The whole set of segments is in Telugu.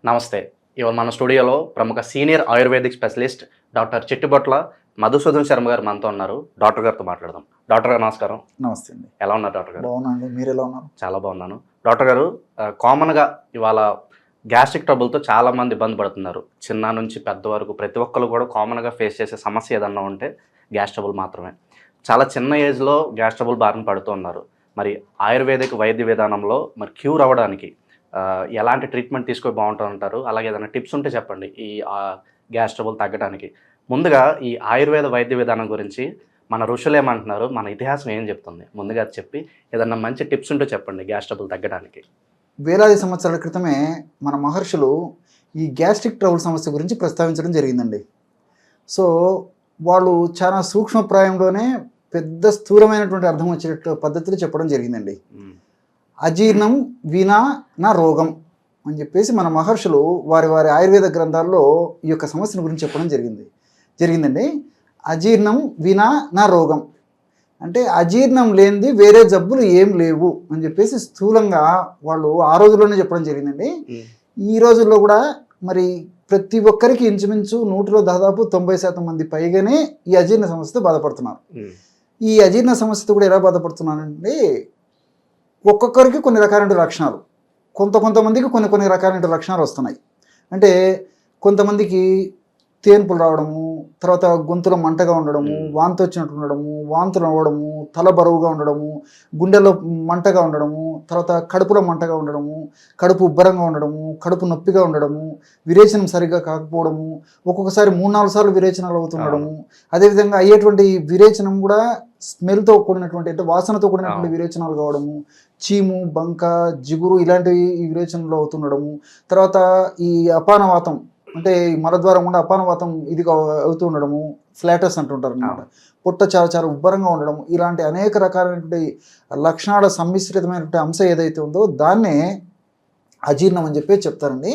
నమస్తే. ఇవాళ మన స్టూడియోలో ప్రముఖ senior ayurvedic specialist doctor Chittibotla Madhusudan Sharma గారు మనతో ఉన్నారు. డాక్టర్ గారితో మాట్లాడదాం. డాక్టర్ గారు నమస్కారం. నమస్తే అండి. ఎలా ఉన్నారు డాక్టర్ గారు? బాగున్నాండి. మీరు ఎలా ఉన్నారు? చాలా బాగున్నాను. డాక్టర్ గారు, కామన్‌గా ఇవాళ గ్యాస్ట్రిక్ ట్రబుల్‌తో చాలామంది ఇబ్బంది పడుతున్నారు. చిన్న నుంచి పెద్ద వరకు ప్రతి ఒక్కళ్ళు కూడా కామన్‌గా ఫేస్ చేసే సమస్య ఏదన్నా ఉంటే గ్యాస్ ట్రబుల్ మాత్రమే. చాలా చిన్న ఏజ్‌లో గ్యాస్ ట్రబుల్ బారిన పడుతూ ఉన్నారు. మరి ఆయుర్వేదిక్ వైద్య విధానంలో మరి క్యూర్ అవ్వడానికి ఎలాంటి ట్రీట్మెంట్ తీసుకొని బాగుంటుందంటారు? అలాగే ఏదైనా టిప్స్ ఉంటే చెప్పండి ఈ గ్యాస్ ట్రబుల్ తగ్గడానికి. ముందుగా ఈ ఆయుర్వేద వైద్య విధానం గురించి మన ఋషులు ఏమంటున్నారు? మన ఇతిహాసం ఏం చెప్తుంది? ముందుగా అది చెప్పి ఏదన్నా మంచి టిప్స్ ఉంటే చెప్పండి గ్యాస్ ట్రబుల్ తగ్గడానికి. వేలాది సంవత్సరాల క్రితమే మన మహర్షులు ఈ గ్యాస్ట్రిక్ ట్రబుల్ సమస్య గురించి ప్రస్తావించడం జరిగిందండి. సో వాళ్ళు చాలా సూక్ష్మప్రాయంలోనే పెద్ద స్థూలమైనటువంటి అర్థం వచ్చేటట్టు పద్ధతిలో చెప్పడం జరిగిందండి. అజీర్ణం వినా నా రోగం అని చెప్పేసి మన మహర్షులు వారి వారి ఆయుర్వేద గ్రంథాల్లో ఈ యొక్క సమస్యను గురించి చెప్పడం జరిగిందండి. అజీర్ణం వినా నా రోగం అంటే అజీర్ణం లేనిది వేరే జబ్బులు ఏం లేవు అని చెప్పేసి స్థూలంగా వాళ్ళు ఆ రోజుల్లోనే చెప్పడం జరిగిందండి. ఈ రోజుల్లో కూడా మరి ప్రతి ఒక్కరికి ఇంచుమించు 100లో దాదాపు 90% మంది పైగానే ఈ అజీర్ణ సమస్యతో బాధపడుతున్నారు. ఈ అజీర్ణ సమస్యతో కూడా ఎలా బాధపడుతున్నారంటే ఒక్కొక్కరికి కొన్ని రకాలైన లక్షణాలు, కొంతమందికి కొన్ని రకాలైన లక్షణాలు వస్తున్నాయి. అంటే కొంతమందికి తేన్పులు రావడము, తర్వాత గొంతులో మంటగా ఉండడము, వాంతి వచ్చినట్టు ఉండడము, వాంతులు అవ్వడము, తల బరువుగా ఉండడము, గుండెలో మంటగా ఉండడము, తర్వాత కడుపులో మంటగా ఉండడము, కడుపు ఉబ్బరంగా ఉండడము, కడుపు నొప్పిగా ఉండడము, విరేచనం సరిగ్గా కాకపోవడము, ఒక్కొక్కసారి 3-4 సార్లు విరేచనాలు అవుతుండడము, అదేవిధంగా అయ్యేటువంటి విరేచనం కూడా స్మెల్తో కూడినటువంటి అంటే వాసనతో కూడినటువంటి విరేచనాలు కావడము, చీము, బంక, జిగురు ఇలాంటివి ఈ విరేచనలో అవుతుండడము, తర్వాత ఈ అపానవాతం అంటే మలద్వారం కూడా అపానవాతం ఇదిగా అవుతూ ఉండడము, ఫ్లాటస్ అంటుంటారు అన్నమాట. పొట్ట చాలా ఉబ్బరంగా ఉండడము, ఇలాంటి అనేక రకాలైనటువంటి లక్షణాల సమ్మిశ్రితమైనటువంటి అంశం ఏదైతే ఉందో దాన్నే అజీర్ణం అని చెప్పి చెప్తారండి.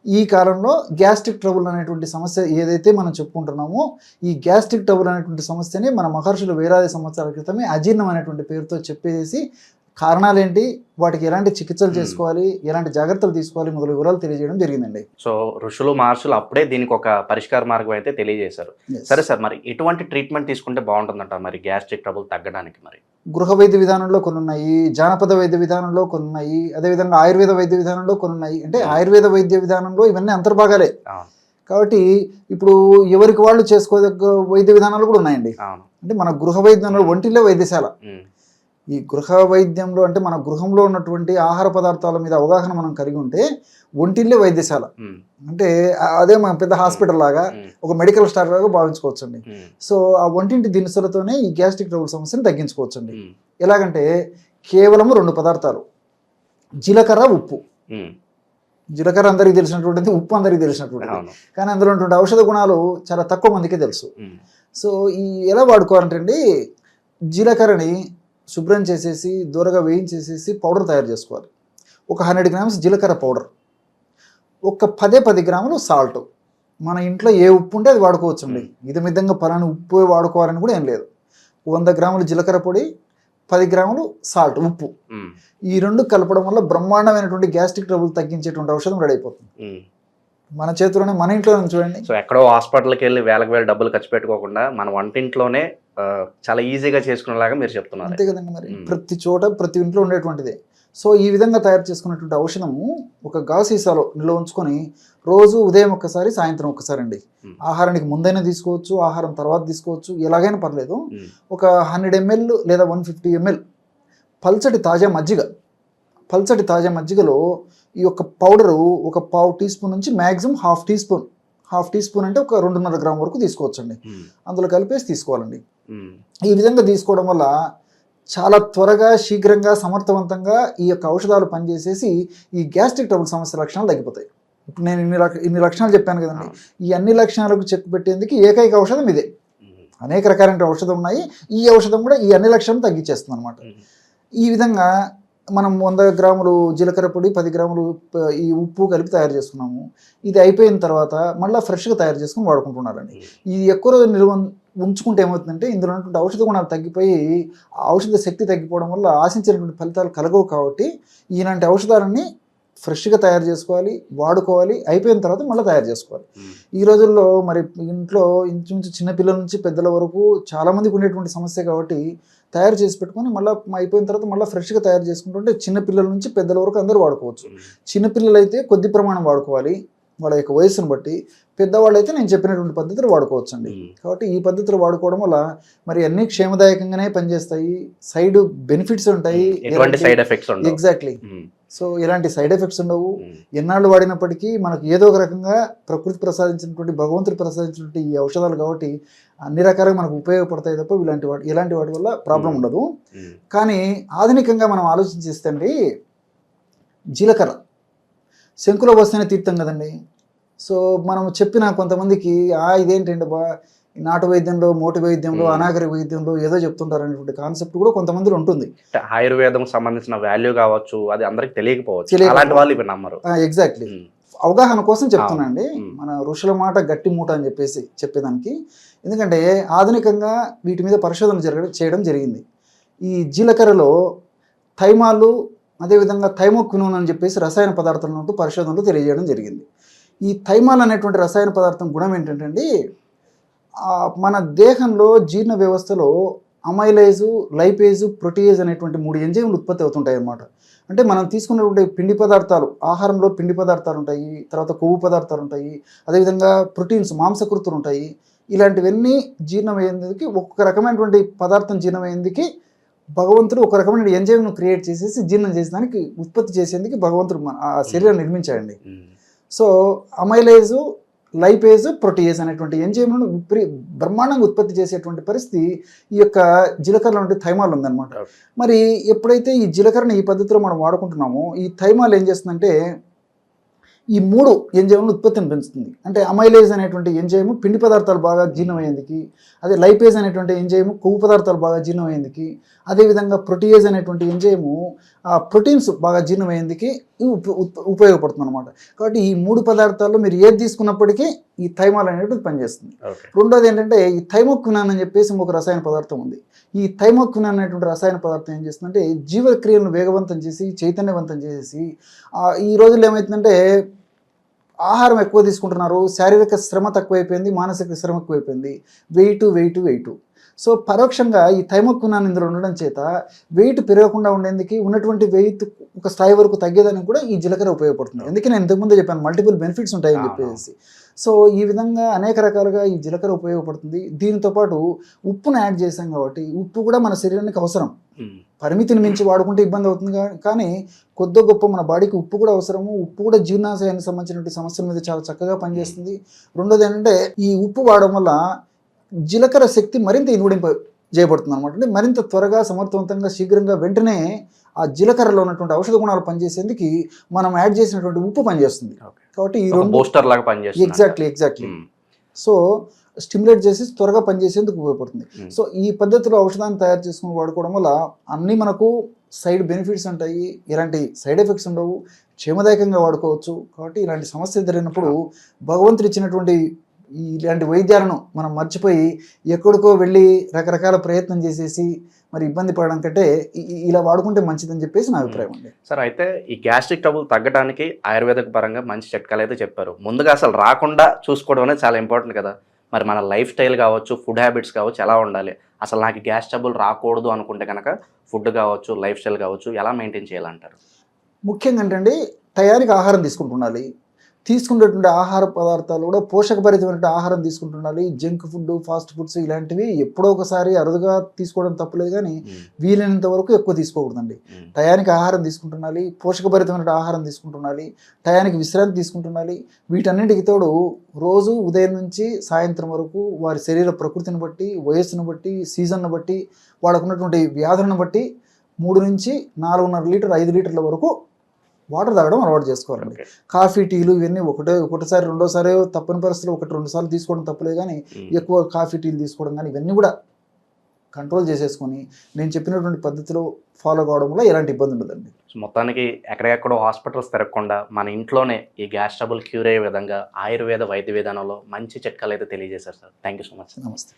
ఈ కాలంలో గ్యాస్ట్రిక్ ట్రబుల్ అనేటువంటి సమస్య ఏదైతే మనం చెప్పుకుంటున్నామో ఈ గ్యాస్ట్రిక్ ట్రబుల్ అనేటువంటి సమస్యని మన మహర్షులు వేలాది సంవత్సరాల క్రితమే అజీర్ణం అనేటువంటి పేరుతో చెప్పేసి కారణాలు ఏంటి, వాటికి ఎలాంటి చికిత్సలు చేసుకోవాలి, ఎలాంటి జాగ్రత్తలు తీసుకోవాలి మొదలు వివరాలు తెలియజేయడం జరిగిందండి. సో ఋషులు మహర్షులు అప్పుడే దీనికి ఒక పరిష్కార మార్గం అయితే తెలియజేశారు. సరే సార్, మరి ఎటువంటి ట్రీట్మెంట్ తీసుకుంటే బాగుంటుందంట మరి గ్యాస్ట్రిక్ ట్రబుల్ తగ్గడానికి? మరి గృహ వైద్య విధానంలో కొన్ని ఉన్నాయి, జానపద వైద్య విధానంలో కొన్ని ఉన్నాయి, అదేవిధంగా ఆయుర్వేద వైద్య విధానంలో కొన్ని ఉన్నాయి. అంటే ఆయుర్వేద వైద్య విధానంలో ఇవన్నీ అంతర్భాగాలే కాబట్టి ఇప్పుడు ఎవరికి వాళ్ళు చేసుకోదగ్గ వైద్య విధానాలు కూడా ఉన్నాయండి. అంటే మన గృహ వైద్యంలో ఒంటిల్లే వైద్యశాల. ఈ గృహ వైద్యంలో అంటే మన గృహంలో ఉన్నటువంటి ఆహార పదార్థాల మీద అవగాహన మనం కలిగి ఉంటే ఒంటిల్లే వైద్యశాల అంటే అదే మన పెద్ద హాస్పిటల్ లాగా ఒక మెడికల్ స్టార్ లాగా భావించుకోవచ్చండి. సో ఆ ఒంటింటి దినుసులతోనే ఈ గ్యాస్ట్రిక్ ట్రబుల్ సమస్యను తగ్గించుకోవచ్చండి. ఎలాగంటే కేవలము 2 పదార్థాలు, జీలకర్ర, ఉప్పు. జీలకర్ర అందరికీ తెలిసినటువంటిది, ఉప్పు అందరికీ తెలిసినటువంటిది, కానీ అందులో ఉన్నటువంటి ఔషధ గుణాలు చాలా తక్కువ మందికి తెలుసు. సో ఈ ఎలా వాడుకోవాలంటే అండి, జీలకర్రని శుభ్రం చేసేసి దూరగా వేయించేసేసి పౌడర్ తయారు చేసుకోవాలి. ఒక 100 గ్రామ్స్ జీలకర్ర పౌడర్, ఒక 10 గ్రాములు సాల్ట్. మన ఇంట్లో ఏ ఉప్పు ఉంటే అది వాడుకోవచ్చు అండి. ఇది మితంగా పలానా ఉప్పు వాడుకోవాలని కూడా ఏం లేదు. 100 గ్రాములు జీలకర్ర పొడి, 10 గ్రాములు సాల్ట్, ఉప్పు, ఈ 2 కలపడం వల్ల బ్రహ్మాండమైనటువంటి గ్యాస్ట్రిక్ ట్రబుల్ తగ్గించేటువంటి ఔషధం రెడీ అయిపోతుంది మన చేతిలోనే, మన ఇంట్లోనే. చూడండి, సో ఎక్కడో హాస్పిటల్కి వెళ్ళి వేల డబ్బులు ఖర్చు పెట్టుకోకుండా మన వంటింట్లోనే చాలా ఈజీగా చేసుకునేలాగా మీరు చెప్తున్నారు. అంతే కదండి, మరి ప్రతి చోట ప్రతి ఇంట్లో ఉండేటువంటిదే. సో ఈ విధంగా తయారు చేసుకున్నటువంటి ఔషధము ఒక గాజు సీసాలో నిల్వ ఉంచుకొని రోజు ఉదయం ఒక్కసారి, సాయంత్రం ఒక్కసారి అండి. ఆహారానికి ముందైనా తీసుకోవచ్చు, ఆహారం తర్వాత తీసుకోవచ్చు, ఎలాగైనా పర్లేదు. ఒక 100 ml లేదా 150 ml పల్చటి తాజా మజ్జిగలో ఈ యొక్క పౌడరు ఒక 1/2 టీ స్పూన్ నుంచి మ్యాక్సిమం హాఫ్ టీ స్పూన్ అంటే ఒక 2.5 గ్రామ్ వరకు తీసుకోవచ్చండి. అందులో కలిపేసి తీసుకోవాలండి. ఈ విధంగా తీసుకోవడం వల్ల చాలా త్వరగా, శీఘ్రంగా, సమర్థవంతంగా ఈ యొక్క ఔషధాలు పనిచేసేసి ఈ గ్యాస్ట్రిక్ ట్రబుల్ సమస్య లక్షణాలు తగ్గిపోతాయి. ఇప్పుడు నేను ఇన్ని లక్షణాలు చెప్పాను కదండి, ఈ అన్ని లక్షణాలకు చెక్ పెట్టేందుకు ఏకైక ఔషధం ఇదే. అనేక రకాలైన ఔషధం ఉన్నాయి, ఈ ఔషధం కూడా ఈ అన్ని లక్షణాలు తగ్గించేస్తుంది అనమాట. ఈ విధంగా మనం 100 గ్రాములు జీలకర్ర పొడి, 10 గ్రాములు ఈ ఉప్పు కలిపి తయారు చేసుకున్నాము. ఇది అయిపోయిన తర్వాత మళ్ళీ ఫ్రెష్గా తయారు చేసుకుని వాడుకుంటున్నారండి. ఇది ఎక్కువ రోజు నిల్వ ఉంచుకుంటే ఏమవుతుందంటే ఇందులో ఉన్నటువంటి ఔషధ గుణాలు తగ్గిపోయి ఔషధ శక్తి తగ్గిపోవడం వల్ల ఆశించినటువంటి ఫలితాలు కలగవు. కాబట్టి ఇలాంటి ఔషధాలన్నీ ఫ్రెష్గా తయారు చేసుకోవాలి, వాడుకోవాలి, అయిపోయిన తర్వాత మళ్ళీ తయారు చేసుకోవాలి. ఈ రోజుల్లో మరి ఇంట్లో ఇంచుమించు చిన్నపిల్లల నుంచి పెద్దల వరకు చాలామందికి ఉండేటువంటి సమస్య కాబట్టి తయారు చేసి పెట్టుకొని మళ్ళీ అయిపోయిన తర్వాత మళ్ళీ ఫ్రెష్గా తయారు చేసుకుంటుంటే చిన్నపిల్లల నుంచి పెద్దల వరకు అందరూ వాడుకోవచ్చు. చిన్నపిల్లలు అయితే కొద్ది ప్రమాణం వాడుకోవాలి వాళ్ళ యొక్క వయసును బట్టి, పెద్దవాళ్ళు అయితే నేను చెప్పినటువంటి పద్ధతులు వాడుకోవచ్చు అండి. కాబట్టి ఈ పద్ధతులు వాడుకోవడం వల్ల మరి అన్ని క్షేమదాయకంగానే పనిచేస్తాయి, సైడ్ బెనిఫిట్స్ ఉంటాయి, సైడ్ ఎఫెక్ట్స్ ఎగ్జాక్ట్లీ. సో ఇలాంటి సైడ్ ఎఫెక్ట్స్ ఉండవు. ఎన్నాళ్ళు వాడినప్పటికీ మనకు ఏదో ఒక రకంగా ప్రకృతి ప్రసాదించినటువంటి, భగవంతుడు ప్రసాదించినటువంటి ఈ ఔషధాలు కాబట్టి అన్ని రకాలుగా మనకు ఉపయోగపడతాయి తప్ప ఇలాంటి వాటి వల్ల ప్రాబ్లం ఉండదు. కానీ ఆధునికంగా మనం ఆలోచించేస్తే అండి, జీలకర్ర శంకులో వస్తేనే తీర్థం కదండి. సో మనం చెప్పిన కొంతమందికి ఇదేంటండి నాటు వైద్యంలో, మోటి వైద్యంలో, అనాగరి వైద్యంలో ఏదో చెప్తుంటారు అనేటువంటి కాన్సెప్ట్ కూడా కొంతమంది ఉంటుంది. ఆయుర్వేదం సంబంధించిన వాల్యూ కావచ్చు, అది అందరికి తెలియకపోవచ్చు, అలాంటి వాళ్ళు ఇవి నమ్మరు. ఎగ్జాక్ట్లీ, అవగాహన కోసం చెప్తున్నా అండి. మన ఋషుల మాట గట్టి మూట అని చెప్పేదానికి. ఎందుకంటే ఆధునికంగా వీటి మీద పరిశోధన చేయడం జరిగింది. ఈ జీలకర్రలో థైమాలు, అదేవిధంగా థైమోక్వినోన్ అని చెప్పేసి రసాయన పదార్థాలు ఉంటూ పరిశోధనలు తెలియజేయడం జరిగింది. ఈ థైమాల్ అనేటువంటి రసాయన పదార్థం గుణం ఏంటంటే మన దేహంలో జీర్ణ వ్యవస్థలో అమైలేజు, లైపేజు, ప్రోటీయేజ్ అనేటువంటి 3 ఎంజైమ్లు ఉత్పత్తి అవుతుంటాయి అన్నమాట. అంటే మనం తీసుకున్నటువంటి పిండి పదార్థాలు, ఆహారంలో పిండి పదార్థాలు ఉంటాయి, తర్వాత కొవ్వు పదార్థాలు ఉంటాయి, అదేవిధంగా ప్రోటీన్స్, మాంసకృతులు ఉంటాయి. ఇలాంటివన్నీ జీర్ణమయ్యేందుకు ఒక్కొక్క రకమైనటువంటి పదార్థం జీర్ణమయ్యేందుకు భగవంతుడు ఒక రకమైన ఎంజైమ్ను క్రియేట్ చేసేసి జీర్ణం చేసేదానికి, ఉత్పత్తి చేసేందుకు భగవంతుడు ఆ శరీరాన్ని నిర్మించాడండి. సో అమైలేజు, లైపేజ్, ప్రోటీయేజ్ అనేటువంటి ఎంజైమ్లను బ్రహ్మాండంగా ఉత్పత్తి చేసేటువంటి పరిస్థితి ఈ యొక్క జీలకర్రలో ఉండే థైమాల్ ఉందన్నమాట. మరి ఎప్పుడైతే ఈ జీలకర్రని ఈ పద్ధతిలో మనం వాడుకుంటున్నామో, ఈ థైమాల్ ఏం చేస్తుందంటే ఈ 3 ఎంజైమ్లను ఉత్పత్తిని పెంచుతుంది. అంటే అమైలేజ్ అనేటువంటి ఎంజైము పిండి పదార్థాలు బాగా జీర్ణమయ్యేందుకు, అదే లైపేజ్ అనేటువంటి ఎంజైము కొవ్వు పదార్థాలు బాగా జీర్ణమయ్యేందుకు, అదేవిధంగా ప్రోటీయేజ్ అనేటువంటి ఎంజైము ప్రోటీన్స్ బాగా జీర్ణమయ్యేందుకు ఉపయోగపడుతుంది అనమాట. కాబట్టి ఈ 3 పదార్థాల్లో మీరు ఏది తీసుకున్నప్పటికీ ఈ థైమాల్ అనేటువంటిది పనిచేస్తుంది. రెండోది ఏంటంటే ఈ థైమోక్వినాన్ అని చెప్పేసి ఒక రసాయన పదార్థం ఉంది. ఈ థైమోక్వినాన్ అనేటువంటి రసాయన పదార్థం ఏం చేస్తుందంటే జీవక్రియలను వేగవంతం చేసి, చైతన్యవంతం చేసి, ఈ రోజుల్లో ఏమవుతుందంటే ఆహారం ఎక్కువ తీసుకుంటున్నారు, శారీరక శ్రమ తక్కువైపోయింది, మానసిక శ్రమ ఎక్కువైపోయింది, వెయిట్. సో పరోక్షంగా ఈ థైమోక్వినాన్ ఇందులో ఉండడం చేత వెయిట్ పెరగకుండా ఉండేందుకు, ఉన్నటువంటి వెయిట్ ఒక స్థాయి వరకు తగ్గేదానికి కూడా ఈ జీలకర్ర ఉపయోగపడుతుంది. అందుకే నేను ఇంతకుముందే చెప్పాను మల్టిపుల్ బెనిఫిట్స్ ఉంటాయని చెప్పేసి. సో ఈ విధంగా అనేక రకాలుగా ఈ జీలకర్ర ఉపయోగపడుతుంది. దీనితో పాటు ఉప్పును యాడ్ చేసాం కాబట్టి ఉప్పు కూడా మన శరీరానికి అవసరం. పరిమితిని మించి వాడుకుంటే ఇబ్బంది అవుతుంది, కానీ కొద్ది గొప్ప మన బాడీకి ఉప్పు కూడా అవసరము. ఉప్పు కూడా జీర్ణాశయానికి సంబంధించినటువంటి సమస్యల మీద చాలా చక్కగా పనిచేస్తుంది. రెండోది ఏంటంటే ఈ ఉప్పు వాడడం వల్ల జీలకర్ర శక్తి మరింత ఇనుడింప చేయబడుతుంది అనమాట. అంటే మరింత త్వరగా, సమర్థవంతంగా, శీఘ్రంగా, వెంటనే ఆ జీలకర్రలో ఉన్నటువంటి ఔషధ గుణాలు పనిచేసేందుకు మనం యాడ్ చేసినటువంటి ఉప్పు పనిచేస్తుంది. కాబట్టి ఈ 2 బూస్టర్ లాగా పనిచేస్తుంది. ఎగ్జాక్ట్లీ. సో స్టిమ్యులేట్ చేసి త్వరగా పనిచేసేందుకు ఉపయోగపడుతుంది. సో ఈ పద్ధతిలో ఔషధాన్ని తయారు చేసుకుని వాడుకోవడం వల్ల అన్నీ మనకు సైడ్ బెనిఫిట్స్ ఉంటాయి, ఎలాంటి సైడ్ ఎఫెక్ట్స్ ఉండవు, క్షేమదాయకంగా వాడుకోవచ్చు. కాబట్టి ఇలాంటి సమస్య జరిగినప్పుడు భగవంతుడు ఇచ్చినటువంటి ఇలాంటి వైద్యాలను మనం మర్చిపోయి ఎక్కడికో వెళ్ళి రకరకాల ప్రయత్నం చేసేసి మరి ఇబ్బంది పడడం కంటే ఇలా వాడుకుంటే మంచిదని చెప్పేసి నా అభిప్రాయం అండి. సార్, అయితే ఈ గ్యాస్ట్రిక్ ట్రబుల్ తగ్గడానికి ఆయుర్వేదిక పరంగా మంచి చిట్కాలు అయితే చెప్పారు. ముందుగా అసలు రాకుండా చూసుకోవడం అనేది చాలా ఇంపార్టెంట్ కదా. మరి మన లైఫ్ స్టైల్ కావచ్చు, ఫుడ్ హ్యాబిట్స్ కావచ్చు, ఎలా ఉండాలి? అసలు నాకు గ్యాస్ ట్రబుల్ రాకూడదు అనుకుంటే కనుక ఫుడ్ కావచ్చు, లైఫ్ స్టైల్ కావచ్చు, ఎలా మెయింటైన్ చేయాలంటారు? ముఖ్యంగా ఏంటంటే టయానికి ఆహారం తీసుకుంటుండాలి. తీసుకునేటువంటి ఆహార పదార్థాలు కూడా పోషకభరితమైన ఆహారం తీసుకుంటుండాలి. జంక్ ఫుడ్, ఫాస్ట్ ఫుడ్స్ ఇలాంటివి ఎప్పుడో ఒకసారి అరుదుగా తీసుకోవడం తప్పులేదు, కానీ వీలైనంత వరకు ఎక్కువ తీసుకోకూడదండి. టయానికి ఆహారం తీసుకుంటుండాలి, పోషకభరితమైన ఆహారం తీసుకుంటుండాలి, టయానికి విశ్రాంతి తీసుకుంటుండాలి. వీటన్నిటికి తోడు రోజు ఉదయం నుంచి సాయంత్రం వరకు వారి శరీర ప్రకృతిని బట్టి, వయస్సును బట్టి, సీజన్ను బట్టి, వాడుకున్నటువంటి వ్యాధులను బట్టి 3 నుంచి 4.5 లీటర్ 5 లీటర్ల వరకు వాటర్ తాగడం అలవాటు చేసుకోవాలండి. కాఫీ, టీలు ఇవన్నీ ఒకటిసారి రెండోసారి తప్పని పరిస్థితులు 1-2 సార్లు తీసుకోవడం తప్పలేదు, కానీ ఎక్కువ కాఫీ, టీలు తీసుకోవడం కానీ ఇవన్నీ కూడా కంట్రోల్ చేసేసుకొని నేను చెప్పినటువంటి పద్ధతిలో ఫాలో కావడం వల్ల ఎలాంటి ఇబ్బంది ఉండదండి. మొత్తానికి ఎక్కడెక్కడో హాస్పిటల్స్ తిరగకుండా మన ఇంట్లోనే ఈ గ్యాస్ ట్రబుల్ క్యూర్ అయ్యే విధంగా ఆయుర్వేద వైద్య విధానంలో మంచి చిట్కాలు అయితే తెలియజేశారు sir. Thank you so much. నమస్తే.